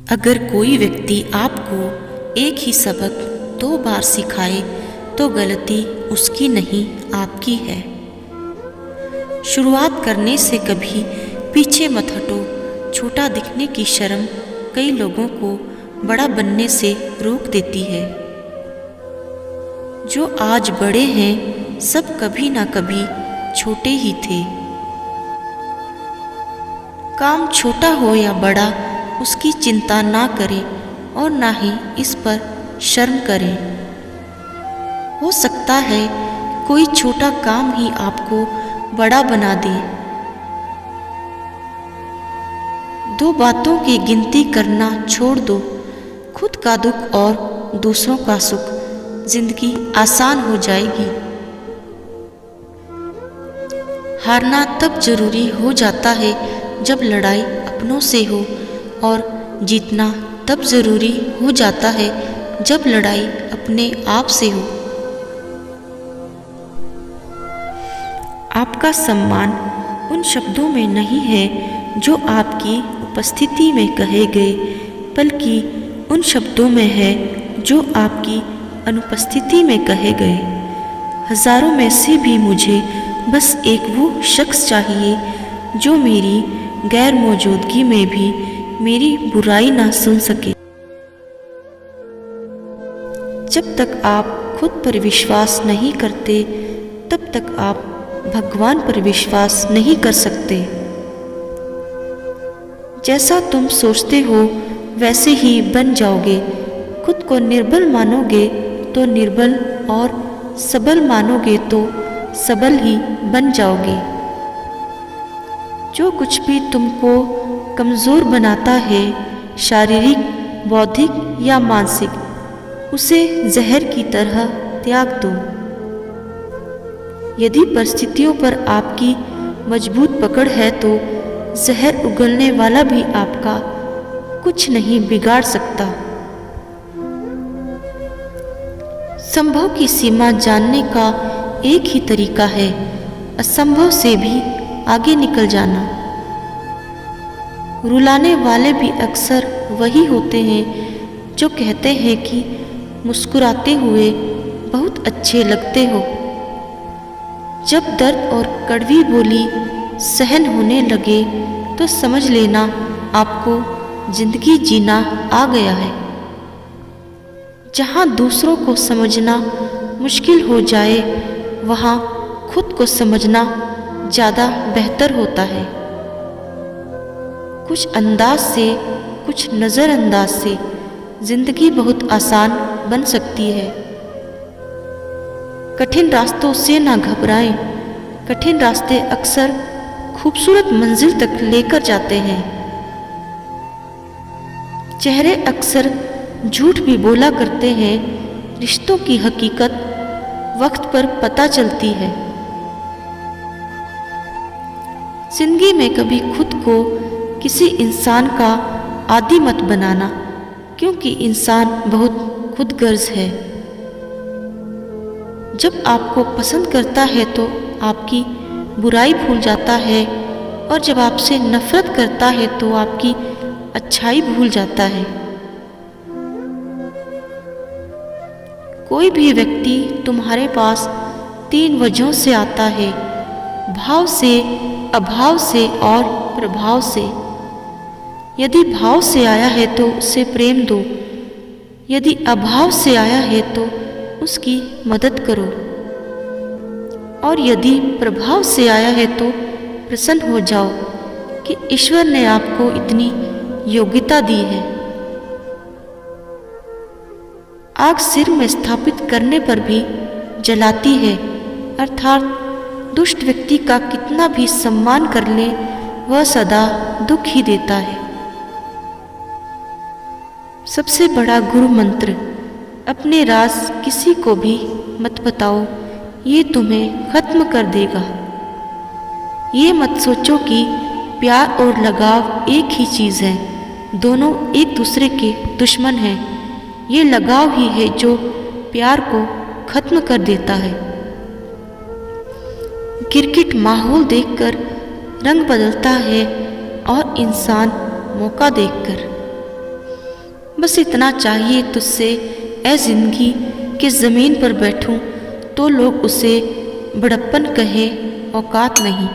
अगर कोई व्यक्ति आपको एक ही सबक 2 बार सिखाए तो गलती उसकी नहीं, आपकी है। शुरुआत करने से कभी पीछे मत हटो। छोटा दिखने की शर्म कई लोगों को बड़ा बनने से रोक देती है। जो आज बड़े हैं सब कभी ना कभी छोटे ही थे। काम छोटा हो या बड़ा उसकी चिंता ना करें और ना ही इस पर शर्म करें। हो सकता है कोई छोटा काम ही आपको बड़ा बना दे। 2 बातों की गिनती करना छोड़ दो, खुद का दुख और दूसरों का सुख। जिंदगी आसान हो जाएगी। हारना तब जरूरी हो जाता है जब लड़ाई अपनों से हो, और जीतना तब जरूरी हो जाता है जब लड़ाई अपने आप से हो। आपका सम्मान उन शब्दों में नहीं है जो आपकी उपस्थिति में कहे गए, बल्कि उन शब्दों में है जो आपकी अनुपस्थिति में कहे गए। हजारों में से भी मुझे बस एक वो शख्स चाहिए जो मेरी गैर मौजूदगी में भी मेरी बुराई ना सुन सके। जब तक आप खुद पर विश्वास नहीं करते तब तक आप भगवान पर विश्वास नहीं कर सकते। जैसा तुम सोचते हो वैसे ही बन जाओगे। खुद को निर्बल मानोगे तो निर्बल, और सबल मानोगे तो सबल ही बन जाओगे। जो कुछ भी तुमको कमज़ोर बनाता है, शारीरिक, बौद्धिक या मानसिक, उसे जहर की तरह त्याग दो। यदि परिस्थितियों पर आपकी मजबूत पकड़ है तो जहर उगलने वाला भी आपका कुछ नहीं बिगाड़ सकता। संभव की सीमा जानने का एक ही तरीका है, असंभव से भी आगे निकल जाना। रुलाने वाले भी अक्सर वही होते हैं जो कहते हैं कि मुस्कुराते हुए बहुत अच्छे लगते हो। जब दर्द और कड़वी बोली सहन होने लगे तो समझ लेना आपको जिंदगी जीना आ गया है। जहाँ दूसरों को समझना मुश्किल हो जाए वहाँ खुद को समझना ज़्यादा बेहतर होता है। कुछ अंदाज से, कुछ नज़रअंदाज से जिंदगी बहुत आसान बन सकती है। कठिन रास्तों से ना घबराएं। कठिन रास्ते अक्सर खूबसूरत मंजिल तक लेकर जाते हैं। चेहरे अक्सर झूठ भी बोला करते हैं। रिश्तों की हकीकत वक्त पर पता चलती है। जिंदगी में कभी खुद को किसी इंसान का आदी मत बनाना, क्योंकि इंसान बहुत खुदगर्ज है। जब आपको पसंद करता है तो आपकी बुराई भूल जाता है, और जब आपसे नफरत करता है तो आपकी अच्छाई भूल जाता है। कोई भी व्यक्ति तुम्हारे पास 3 वजहों से आता है: भाव से, अभाव से और प्रभाव से। यदि भाव से आया है तो उसे प्रेम दो, यदि अभाव से आया है तो उसकी मदद करो, और यदि प्रभाव से आया है तो प्रसन्न हो जाओ कि ईश्वर ने आपको इतनी योग्यता दी है। आग सिर में स्थापित करने पर भी जलाती है, अर्थात दुष्ट व्यक्ति का कितना भी सम्मान कर ले वह सदा दुख ही देता है। सबसे बड़ा गुरु मंत्र: अपने राज किसी को भी मत बताओ, ये तुम्हें खत्म कर देगा। ये मत सोचो कि प्यार और लगाव एक ही चीज़ है, दोनों एक दूसरे के दुश्मन हैं। ये लगाव ही है जो प्यार को खत्म कर देता है। गिरगिट माहौल देखकर रंग बदलता है और इंसान मौका देखकर। बस इतना चाहिए तुझसे ऐ जिंदगी कि ज़मीन पर बैठूं तो लोग उसे बड़प्पन कहे, औकात नहीं।